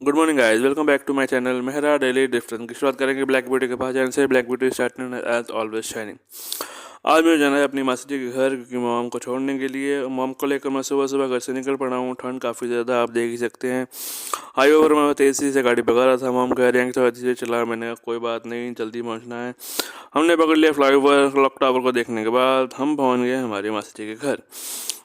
Good morning guys, welcome back to my channel Mehra daily different की शुरुआत करेंगे black beauty के पास जाने से। Black beauty starting as always shining. आज मुझे जाना है अपनी मासी जी के घर क्योंकि मॉम को छोड़ने के लिए। मॉम को लेकर मैं सुबह सुबह घर से निकल पड़ा हूँ। ठंड काफ़ी ज़्यादा आप देख ही सकते हैं। हाईवे पर मैं तेज़ी से गाड़ी भगा रहा था। मॉम कह रहे हैं कि थोड़ा धीरे चला। मैंने कहा कोई बात नहीं, जल्दी पहुँचना है। हमने पकड़ लिया फ्लाईओवर। क्लॉक टावर को देखने के बाद हम पहुँच गए हमारी मासी जी के घर।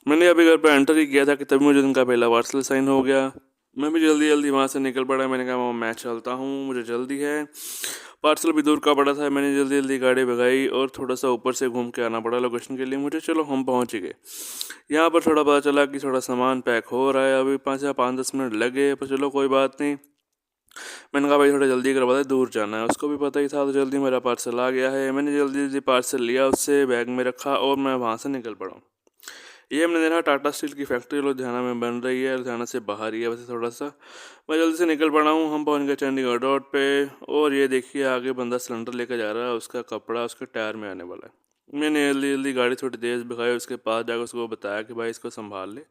मैंने अभी घर पर एंटर ही किया था कि तभी मुझे उनका पहला पार्सल साइन हो गया। मैं भी जल्दी जल्दी वहाँ से निकल पड़ा। मैंने कहा मम्मा मैं चलता हूँ, मुझे जल्दी है। पार्सल भी दूर का पड़ा था। मैंने जल्दी जल्दी गाड़ी भगाई और थोड़ा सा ऊपर से घूम के आना पड़ा लोकेशन के लिए मुझे। चलो हम पहुँच गए। यहाँ पर थोड़ा पता चला कि थोड़ा सामान पैक हो रहा है। अभी 5 या 10 मिनट लगे, पर चलो कोई बात नहीं। मैंने कहा भाई थोड़ा जल्दी करवा दे, दूर जाना है। उसको भी पता ही था, तो जल्दी मेरा पार्सल आ गया है। मैंने जल्दी जल्दी पार्सल लिया, उससे बैग में रखा और मैं वहाँ से निकल पड़ा। ये हमने देखा टाटा स्टील की फैक्ट्री लुधियाना में बन रही है। लुधियाना से बाहर ही है वैसे थोड़ा सा। मैं जल्दी से निकल पड़ा हूँ। हम पहुँच गए चंडीगढ़ रोड पे। और ये देखिए आगे बंदा सिलेंडर लेकर जा रहा है। उसका कपड़ा उसके टायर में आने वाला है। मैंने जल्दी जल्दी गाड़ी थोड़ी तेज़ भगाई। उसके पास जाकर उसको बताया कि भाई इसको संभाल ले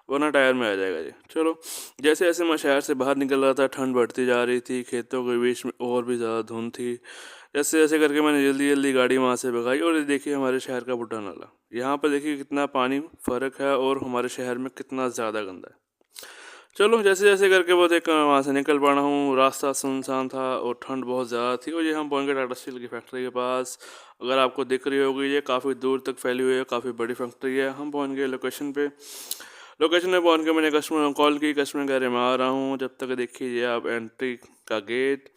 वरना टायर में आ जाएगा ये। चलो जैसे जैसे मैं शहर से बाहर निकल रहा था, ठंड बढ़ती जा रही थी। खेतों के बीच में और भी ज़्यादा धुंध थी। जैसे जैसे करके मैंने जल्दी जल्दी गाड़ी वहाँ से भगाई। और ये देखिए हमारे शहर का बुढ़ा नाला। यहाँ पर देखिए कितना पानी फ़र्क है और हमारे शहर में कितना ज़्यादा गंदा है। चलो जैसे जैसे करके वो देख वहाँ से निकल पड़ा हूँ। रास्ता सुनसान था और ठंड बहुत ज़्यादा थी। और ये हम पहुँच गए टाटा स्टील की फैक्ट्री के पास। अगर आपको दिख रही होगी ये काफ़ी दूर तक फैली हुई है, काफ़ी बड़ी फैक्ट्री है। हम पहुँच गए लोकेशन पे। लोकेशन पे पहुँच के मैंने कस्टमर को कॉल की। कस्टमर कह रहे मैं आ रहा हूँ। जब तक देखिए आप एंट्री का गेट।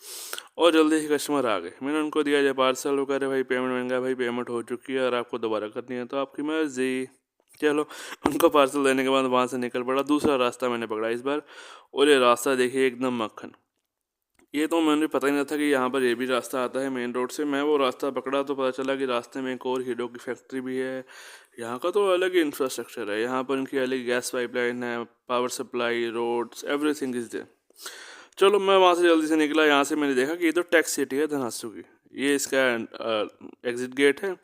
और जल्दी ही कस्टमर आ गए। मैंने उनको दिया ये पार्सल। वो कह रहे भाई पेमेंट। मैंने कहा भाई पेमेंट हो चुकी है और आपको दोबारा करनी है तो आपकी मर्जी। चलो उनको पार्सल देने के बाद वहाँ से निकल पड़ा। दूसरा रास्ता मैंने पकड़ा इस बार। और ये रास्ता देखिए एकदम मक्खन। ये तो मैंने पता ही नहीं था कि यहाँ पर ये भी रास्ता आता है मेन रोड से। मैं वो रास्ता पकड़ा तो पता चला कि रास्ते में एक और हीरो की फैक्ट्री भी है। यहाँ का तो अलग ही इंफ्रास्ट्रक्चर है। यहाँ पर उनकी अलग गैस पाइपलाइन है, power supply, roads, everything is there. चलो मैं वहाँ से जल्दी से निकला। यहाँ से मैंने देखा कि ये तो टैक्स सिटी है धनासू की। ये इसका एग्जिट गेट है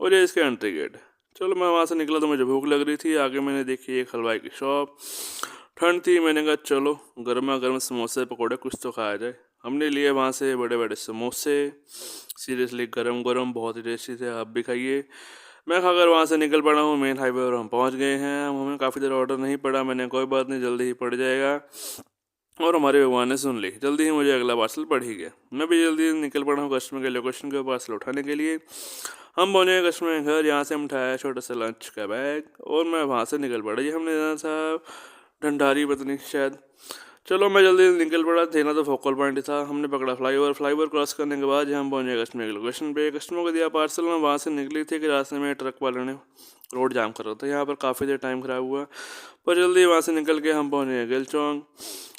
और ये इसका एंट्री गेट है। चलो मैं वहाँ से निकला तो मुझे भूख लग रही थी। आगे मैंने देखी एक हलवाई की शॉप। ठंड थी। मैंने कहा चलो गर्मा गर्म समोसे पकौड़े कुछ तो खाया जाए। हमने लिए वहाँ से बड़े बड़े समोसे। सीरियसली गरम गरम बहुत ही टेस्टी थे, आप भी खाइए। मैं खाकर वहाँ से निकल पड़ा हूँ। मेन हाईवे पर हम पहुँच गए हैं। हमें काफ़ी देर ऑर्डर नहीं पड़ा। मैंने कोई बात नहीं, जल्दी ही पड़ जाएगा। और हमारे भगवान ने सुन ली। जल्दी ही मुझे अगला पार्सल पड़ ही गया। मैं भी जल्दी निकल पड़ा हूँ कस्टमर के लोकेशन के पार्सल उठाने के लिए। हम पहुँचे कस्टमर के घर। यहाँ से हम उठाया छोटा सा लंच का बैग और मैं वहाँ से निकल पड़ा। ये हमने जाना था ढंडारी पत्नी शायद। चलो मैं जल्दी निकल पड़ा। देना तो फोकल पॉइंट ही था। हमने पकड़ा फ्लाईओवर। फ्लाईओवर क्रॉस करने के बाद हम पहुँचे कस्टमर के लोकेशन पे। कस्टमर को दिया पार्सल। मैं वहाँ से निकली थी कि रास्ते में ट्रक वाले ने रोड जाम कर रहा था। यहाँ पर काफ़ी देर टाइम ख़राब हुआ। पर जल्दी वहाँ से निकल के हम पहुँचे गिल चौक।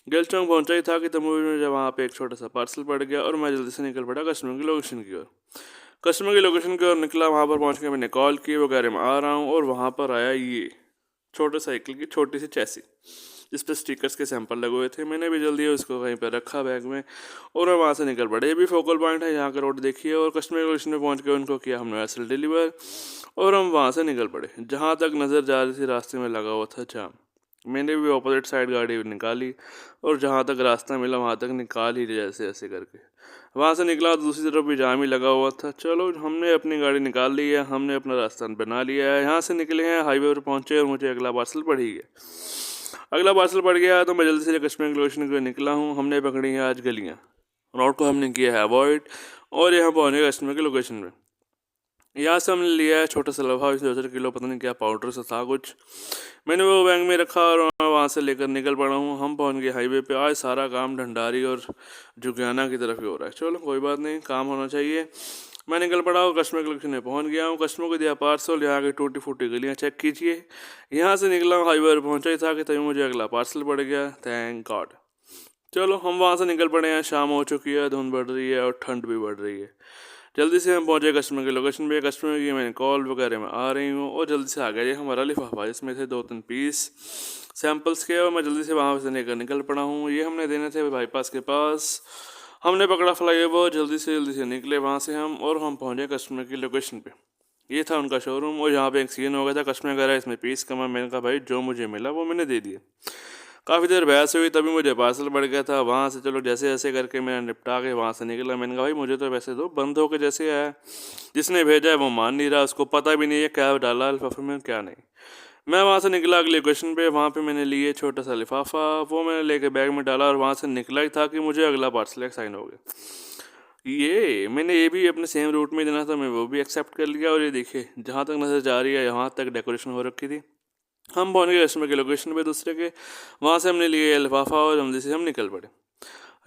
गिल चौक पहुँचा ही था कि तब मुझे वहाँ पे एक छोटा सा पार्सल पड़ गया और मैं जल्दी से निकल पड़ा कस्टमर की लोकेशन की ओर। कस्टमर की लोकेशन की ओर निकला। वहाँ पर पहुँच के मैंने कॉल की। वो कह रहे मैं आ रहा हूँ। और वहाँ पर आया ये छोटे साइकिल की छोटी सी चैसी जिस पर स्टिकर्स के सैंपल लगे हुए थे। मैंने भी जल्दी उसको कहीं पर रखा बैग में और मैं वहाँ से निकल पड़ा। ये भी फोकल पॉइंट है, यहाँ का रोड देखिए। और कस्टमर लोकेशन में पहुँच के उनको किया हमने पार्सल डिलीवर और हम वहाँ से निकल पड़े। जहाँ तक नज़र जा रही थी रास्ते में लगा हुआ था जाम। मैंने भी ऑपोजिट साइड गाड़ी निकाली और जहाँ तक रास्ता मिला वहाँ तक निकाल ही लिया ऐसे ऐसे करके। वहाँ से निकला तो दूसरी तरफ भी जाम ही लगा हुआ था। चलो हमने अपनी गाड़ी निकाल ली है, हमने अपना रास्ता बना लिया है। यहाँ से निकले हैं, हाईवे पर पहुँचे और मुझे अगला पार्सल पड़ ही गया। अगला पार्सल पड़ गया तो मैं जल्दी से कश्मीर लोकेशन को निकला हूँ। हमने पकड़ी है आज गलियाँ। रोड को हमने किया है अवॉइड और यहाँ पहुँचे कश्मीर के लोकेशन में। यहाँ से हमने लिया है छोटा सा लफा 2-3 किलो पता नहीं क्या पाउडर सा था कुछ। मैंने वो बैग में रखा और मैं वहाँ से लेकर निकल पड़ा हूँ। हम पहुँच गए हाईवे पे। आज सारा काम ढंडारी और जुगियाना की तरफ ही हो रहा है। चलो कोई बात नहीं, काम होना चाहिए। मैं निकल पड़ा हूँ कस्टमर कलेक्शन में पहुँच गया हूँ। कस्टमर को दिया पार्सल। यहाँ की टूटी फूटी गलियाँ चेक कीजिए। यहाँ से निकला हूँ, हाईवे पर पहुँचा ही था कि तभी मुझे अगला पार्सल पड़ गया। Thank God. चलो हम वहाँ से निकल पड़े हैं। शाम हो चुकी है, धुंध बढ़ रही है और ठंड भी बढ़ रही है। जल्दी से हम पहुंचे कस्टमर के लोकेशन पे। कस्टमर की मैंने कॉल वगैरह में आ रही हूँ और जल्दी से आ गया ये हमारा लिफाफा। इसमें थे 2-3 पीस सैंपल्स के और मैं जल्दी से वहाँ से लेकर निकल पड़ा हूँ। ये हमने देने थे बाईपास के पास। हमने पकड़ा फ्लाईओवर। जल्दी से निकले वहाँ से हम और हम पहुँचे कस्टमर की लोकेशन पे। ये था उनका शोरूम और यहाँ पे एक सीन हो गया था। कस्टमर कह रहा है इसमें पीस कम है। मैंने कहा भाई जो मुझे मिला वो मैंने दे दिया। काफ़ी देर बहस हुई, तभी मुझे पार्सल बढ़ गया था। वहाँ से चलो जैसे जैसे करके मैं निपटा के वहाँ से निकला। मैंने कहा भाई मुझे तो वैसे दो, बंद होकर जैसे आया। जिसने भेजा है वो मान नहीं रहा, उसको पता भी नहीं है क्या डाला लिफाफे में क्या नहीं। मैं वहाँ से निकला अगले क्वेश्चन पे। वहाँ पे मैंने लिए छोटा सा लिफाफा, वो मैंने लेके बैग में डाला और वहाँ से निकला ही था कि मुझे अगला पार्सल साइन हो गया। ये भी अपने सेम रूट में देना था, मैं वो भी एक्सेप्ट कर लिया। और ये देखिए जहाँ तक नज़र जा रही है यहाँ तक डेकोरेशन हो रखी थी। हम पहुँच गए कस्टमर के लोकेशन पे दूसरे के। वहाँ से हमने लिए लिफाफा और जल्दी से हम निकल पड़े।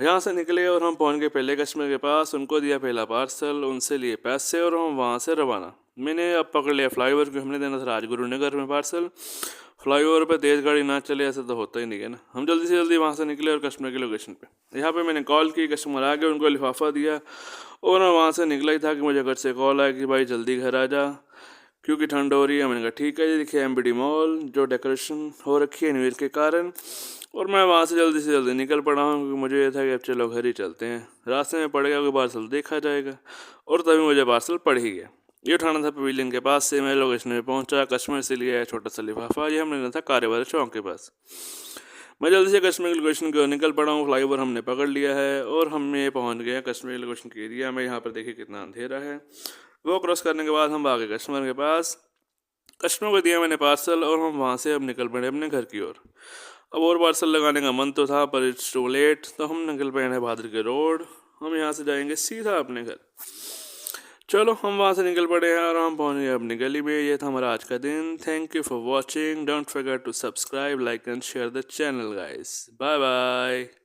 यहाँ से निकले और हम पहुँच गए पहले कस्टमर के पास। उनको दिया पहला पार्सल, उनसे लिए पैसे और हम वहाँ से रवाना। मैंने अब पकड़ लिया फ्लाईओवर, क्योंकि हमने देना था राजगुरु नगर में पार्सल। फ्लाईओवर पे तेज़ गाड़ी ना चले ऐसा तो होता ही नहीं है ना। हम जल्दी से जल्दी वहाँ से निकले और कस्टमर के लोकेशन पे। यहाँ पे मैंने कॉल की, कस्टमर आ गए, उनको लिफाफा दिया और मैं वहाँ से निकला ही था कि मुझे घर से कॉल आया कि भाई जल्दी घर आ जा क्योंकि ठंड हो रही है। मैंने कहा ठीक है। ये देखिए एमबीडी मॉल जो डेकोरेशन हो रखी है न्यू ईयर के कारण। और मैं वहाँ से जल्दी निकल पड़ा हूँ क्योंकि मुझे ये था कि अब चलो घर ही चलते हैं। रास्ते में पड़ गया कोई पार्सल देखा जाएगा, और तभी मुझे पार्सल पड़ ही गया। ये उठाना था पवेलियन के पास से। मैं लोकेशन में पहुंचा, कस्टमर से लिया है छोटा सा लिफाफा। ये हमने लेना था कार्यवाही चौक के पास। मैं जल्दी से कस्टमर की लोकेशन को निकल पड़ा हूँ। फ्लाईओवर हमने पकड़ लिया है और हम ये पहुँच गए हैं कस्टमर की लोकेशन के एरिया में। यहाँ पर देखिए कितना अंधेरा है। वो क्रॉस करने के बाद हम आ गए कस्टमर के पास। कस्टमर को दिया मैंने पार्सल और हम वहाँ से अब निकल पड़े अपने घर की ओर। अब और पार्सल लगाने का मन तो था पर इट्स टू लेट, तो हम निकल पड़े हैं भादर के रोड। हम यहाँ से जाएंगे सीधा अपने घर। चलो हम वहाँ से निकल पड़े हैं और हम पहुँच गए अपनी गली में। ये था हमारा आज का दिन। Thank you for watching. Don't forget to subscribe, like and share the channel guys. Bye bye.